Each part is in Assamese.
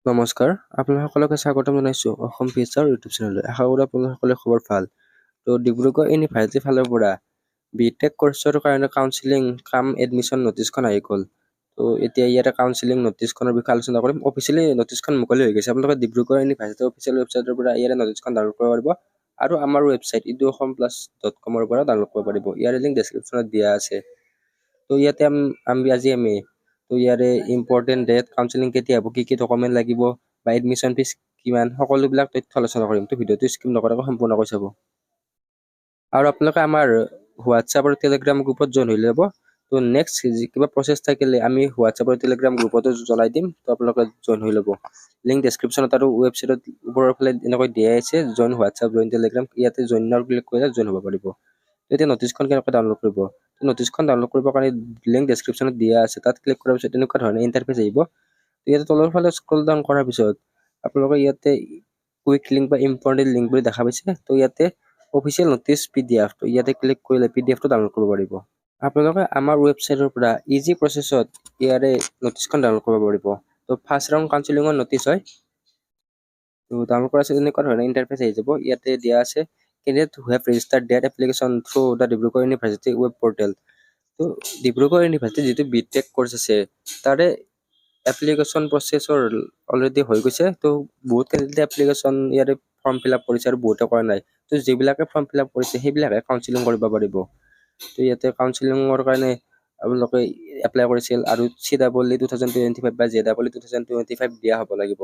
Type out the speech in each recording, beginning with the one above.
নমস্কাৰ, আপোনালোককে স্বাগতম জনাইছোঁ অসম ফিচাৰ ইউটিউব চেনেললৈ। আশা কৰোঁ আপোনালোকৰ খবৰ ভাল। ডিব্ৰুগড় ইউনিভাৰ্চিটিৰ ফালৰ পৰা বিটেক কোৰ্চৰ কাৰণে কাউন্সিলিং এডমিশ্যন নটিচখন আহি গ'ল। এতিয়া ইয়াতে কাউন্সিলিং নটিচখনৰ বিষয়ে আলোচনা কৰিম। অফিচিয়েলি নটিচখন মুকলি হৈ গৈছে। আপোনালোকে ডিব্ৰুগড় ইউনিভাৰ্চিটিৰ অফিচিয়েল ৱেবছাইটৰ পৰা ইয়াৰে নটিচখন ডাউনলোড কৰিব পাৰিব আৰু আমাৰ ৱেবছাইট eduasamplus.com পৰা ডাউনলোড কৰিব পাৰিব। ইয়াৰে লিংক ডেছক্ৰিপশ্যনত দিয়া আছে। ইয়াতে আমি ইয়াৰে ইম্পৰ্টেণ্ট ডেট, কাউন্সিলিং কেতিয়া হ'ব, কি ডকুমেণ্ট লাগিব বা এডমিশ্যন ফিজ কিমান, সকলোবিলাক তথ্য আলোচনা কৰিম। ভিডিঅ'টো স্কিপ নকৰাকৈ সম্পূৰ্ণকৈ চাব। আৰু আপোনালোকে আমাৰ হোৱাটছআপ আৰু টেলিগ্ৰাম গ্ৰুপত জইন হৈ ল'ব। নেক্সট কিবা প্ৰচেছ থাকিলে আমি হোৱাটছআপ আৰু টেলিগ্ৰাম গ্ৰুপতো জনাই দিম। আপোনালোকে জইন হৈ ল'ব। লিংক ডেছক্ৰিপশ্যনত আৰু ৱেবছাইটত ওপৰৰ ফালে এনেকৈ দিয়াই আছে, জইন হোৱাটছআপ, জইন টেলিগ্ৰাম। ইয়াতে জইনৰ ক্লিক কৰিলে জইন হ'ব পাৰিব। এতিয়া নটিচখন কেনেকৈ ডাউনলোড কৰিব? নটিচখন ডাউনলোড কৰিবৰ কাৰণে লিংক ডেছক্ৰিপশ্যনত দিয়া আছে, তাত ক্লিক কৰাৰ পিছত এনেকুৱা ধৰণৰ ইণ্টাৰফেচ আহিব। ইয়াতে তলৰ ফালে স্ক্ৰল ডাউন কৰাৰ পিছত আপোনালোকে ইয়াতে কুইক লিংক বা ইম্পৰ্টেণ্ট লিংক বুলি দেখা পাইছে। ইয়াতে অফিচিয়েল নটিচ PDF, ইয়াতে ক্লিক কৰিলে PDFটো ডাউনলোড কৰিব পাৰিব। আপোনালোকে আমাৰ ৱেবছাইটৰ পৰা ইজি প্ৰচেছত ইয়াৰে নটিচখন ডাউনলোড কৰিব পাৰিব। ফাৰ্ষ্ট ৰাউণ্ড কাউন্সিলিঙৰ নটিচ হয়। ডাউনলোড কৰাৰ পিছত এনেকুৱা ধৰণৰ ইণ্টাৰফেচ আহি যাব। ইয়াতে দিয়া আছে candidate who have registered their application through the Dibrugarh university web portal. Dibrugarh university যিটো বিটেক কোৰ্চ আছে, তাৰে এপ্লিকেশ্যন প্ৰচেছৰ অলৰেডি হৈ গৈছে। বহুত কেণ্ডিডেটে এপ্লিকেশ্যন ইয়াৰে ফৰ্ম ফিল আপ কৰিছে আৰু বহুতে কৰা নাই। যিবিলাকে ফৰ্ম ফিল আপ কৰিছে সেইবিলাকে কাউন্সিলিং কৰিব পাৰিব। ইয়াতে কাউন্সিলিঙৰ কাৰণে আপোনালোকে এপ্লাই কৰিছিল আৰু CEE 2025 বা JEE 2025 দিয়া হ'ব লাগিব।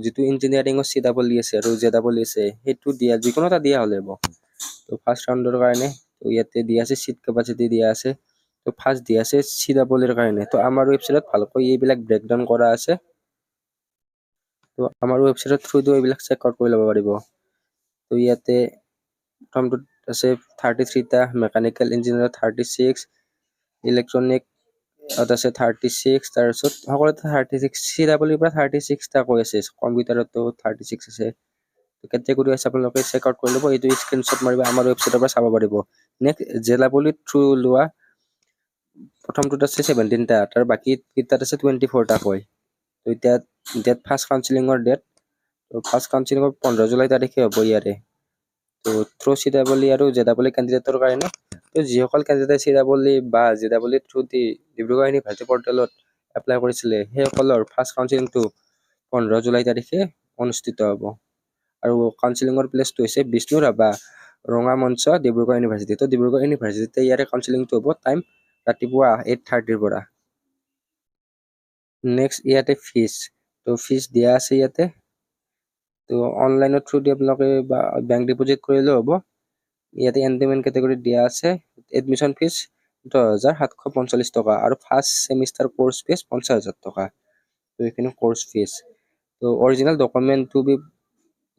যিটো ইঞ্জিনিয়াৰিঙৰ CEE আছে আৰু JEE আছে, সেইটো দিয়া যিকোনো এটা দিয়া হ'লে হ'ব। ফাৰ্ষ্ট ৰাউণ্ডৰ কাৰণে ইয়াতে দিয়া আছে চিট কেপাচিটি দিয়া আছে। ফাৰ্ষ্ট দিয়া আছে CEE কাৰণে। আমাৰ ৱেবছাইটত ভালকৈ এইবিলাক ব্ৰেকডাউন কৰা আছে। আমাৰ ৱেবছাইটৰ থ্ৰুটো এইবিলাক চেক আউট কৰি ল'ব পাৰিব। ইয়াতে প্ৰথমটোত আছে 33টা, মেকানিকেল ইঞ্জিনিয়াৰ 36, ইলেক্ট্ৰনিক আছে 36, তাৰপিছত সকলোতে 36, CEE পৰা 36টা কৈ আছে, কম্পিউটাৰতো 36 আছে। কেটেগৰী আছে, আপোনালোকে চেক আউট কৰি ল'ব। এইটো স্ক্ৰীনশ্বট মাৰিব আমাৰ ৱেবছাইটৰ পৰা চাব পাৰিব। নেক্সট JEE থ্ৰু লোৱা প্ৰথমটোত আছে 17টা, তাৰ বাকী কেইটাত আছে 24টা কৈ। এতিয়া ফাৰ্ষ্ট কাউন্সিলিঙৰ ডেট, ফাৰ্ষ্ট কাউন্সিলিঙৰ 15 জুলাই তাৰিখে হ'ব ইয়াৰে। থ্ৰু CEE আৰু JEE কেণ্ডিডেটৰ কাৰণে যিসকল কেণ্ডিডেটে CEE বা JEE থ্ৰু দি ডিব্ৰুগড় ইউনিভাৰ্চিটি পৰ্টেলত এপ্লাই কৰিছিলে, সেইসকলৰ ফাৰ্ষ্ট কাউন্সিলিংটো 15 জুলাই তাৰিখে অনুষ্ঠিত হ'ব। আৰু কাউন্সিলিঙৰ প্লেচটো হৈছে বিষ্ণু ৰাভা ৰঙা মঞ্চ, ডিব্ৰুগড় ইউনিভাৰ্চিটি। ডিব্ৰুগড় ইউনিভাৰ্চিটিতে ইয়াৰে কাউন্সিলিংটো হ'ব। টাইম ৰাতিপুৱা 8:30 ৰ পৰা। নেক্সট ইয়াতে ফিজ, ফিজ দিয়া আছে ইয়াতে। অনলাইনৰ থ্ৰু দি আপোনালোকে বা বেংক ডিপজিট কৰিলেও হ'ব। ইয়াতে এনডেমেণ্ট কেটেগৰীত দিয়া আছে এডমিশ্যন ফিজ 10,745 টকা আৰু ফাৰ্ষ্ট ছেমিষ্টাৰ কোৰ্চ ফিজ 50,000 টকা। এইখিনি course fees. Original document to be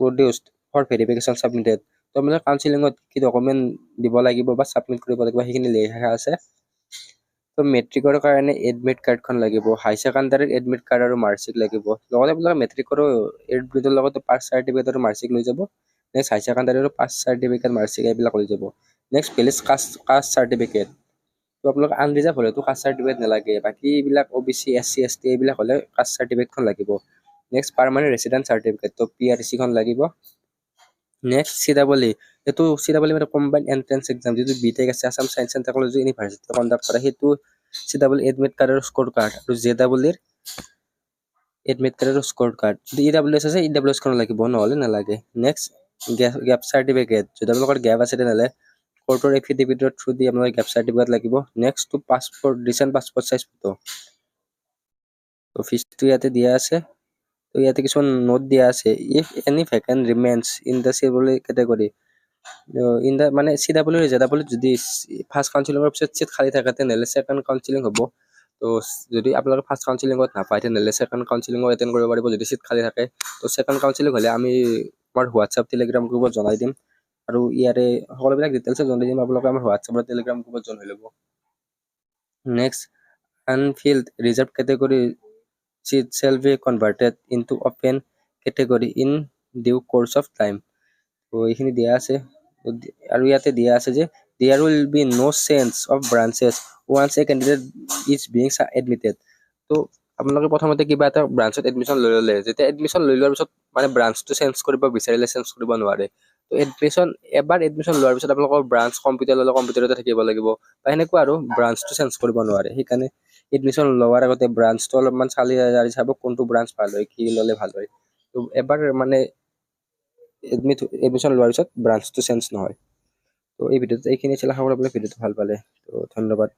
produced for verification submitted. আপোনালোকে কাউন্সিলিঙত কি ডকুমেণ্ট দিব লাগিব বা ছাবমিট কৰিব লাগিব সেইখিনি লিখা আছে। মেট্ৰিকৰ কাৰণে এডমিট কাৰ্ডখন লাগিব, হাই ছেকেণ্ডাৰীৰ এডমিট কাৰ্ড আৰু মাৰ্কশ্বিট লাগিব। লগতে আপোনালোকে মেট্ৰিকৰো এডমিটৰ লগতে পাছ চাৰ্টিফিকেট আৰু মাৰ্কশ্বিট লৈ যাব। নেক্সট হাই ছেকেণ্ডাৰীৰো পাছ চাৰ্টিফিকেট, মাৰ্কশ্বিট এইবিলাক লৈ যাব। Next valid caste certificate. আপোনালোকে আনৰিজাৰ্ভ হ'লেতো কাষ্ট চাৰ্টিফিকেট নালাগে, বাকী এইবিলাক OBC, SC, ST এইবিলাক হ'লে কাষ্ট চাৰ্টিফিকেটখন লাগিব। Next permanent resident certificate, PRC খন লাগিব। নেক্সট CEE, এইটো CEE মানে কম্বাইণ্ড এণ্ট্ৰেন্স এক্সাম, যিটো বিটেক আছে, Assam science and technology university conduct কৰে, সেইটো CEE এডমিট কাৰ্ড আৰু স্ক'ৰ কাৰ্ড। আৰু JEE এডমিট কাৰ্ড আৰু স্ক'ৰ কাৰ্ড। যদি EWS আছে, EWS খন লাগিব, নহ'লে নালাগে। নেক্সট গেপ চাৰ্টিফিকেট, যদি আপোনালোকৰ গেপ আছে তেনেহ'লে কোৰ্টৰ এফিডেভিটৰ থ্ৰু দি আপোনালোকে গেপ চাৰ্টিফিকেট লাগিব। Next passport, recent passport size photo. ফিজটো ইয়াতে দিয়া আছে। ইয়াতে কিছুমান নোট দিয়া আছে। If any vacant remains in the CEE category, মানে CEE যদি ফাৰ্ষ্ট কাউন্সিলিঙৰ পিছত চিট খালী থাকে তেনেহ'লে ছেকেণ্ড কাউন্সিলিং হ'ব। যদি আপোনালোকে ফাৰ্ষ্ট কাউন্সিলিঙত নাপায় তেনেহ'লে ছেকেণ্ড কাউন্সিলিঙো এটেণ্ড কৰিব পাৰিব যদি চিট খালী থাকে। ছেকেণ্ড কাউন্সিলিং হ'লে আমি আমাৰ হোৱাটছআপ টেলিগ্ৰাম গ্ৰুপত জনাই দিম আৰু ইয়াৰে সকলোবিলাক ডিটেইলছ জনাই দিম। আপোনালোকে আমাৰ হোৱাটছআপ আৰু টেলিগ্ৰাম গ্ৰুপত জনাই ল'ব। Next Anfield reserve category seat shall be converted into open category in due course of time. এইখিনি দিয়া আছে। আৰু ইয়াতে দিয়া আছে যে there will be no change of branches once a candidate is being admitted. আপোনালোকে প্ৰথমতে কিবা এটা ব্ৰাঞ্চত এডমিশ্যন লৈ ল'লে, যেতিয়া এডমিশ্যন লৈ লোৱাৰ পিছত মানে ব্ৰাঞ্চটো চেঞ্জ কৰিব বিচাৰিলে চেঞ্জ কৰিব নোৱাৰে। তো এবাৰ এডমিশ্যন লোৱাৰ পিছত আপোনালোকৰ ব্ৰাঞ্চ কম্পিউটাৰ ল'লে কম্পিউটাৰতে থাকিব লাগিব, বা সেনেকুৱা আৰু ব্ৰাঞ্চটো চেঞ্জ কৰিব নোৱাৰে। সেইকাৰণে এডমিশ্যন লোৱাৰ আগতে ব্ৰাঞ্চটো অলপমান চালি জাৰি চাব, কোনটো ব্ৰাঞ্চ ভাল হয়, কি ল'লে ভাল হয়। তো এবাৰ মানে এডমিশ্যন লোৱাৰ পিছত ব্ৰাঞ্চটো চেঞ্জ নহয়। তো এই ভিডিঅ'ত এইখিনি আছিল, আশা কৰোঁ আপোনালোকে ভিডিঅ'টো ভাল পালে। তো ধন্যবাদ।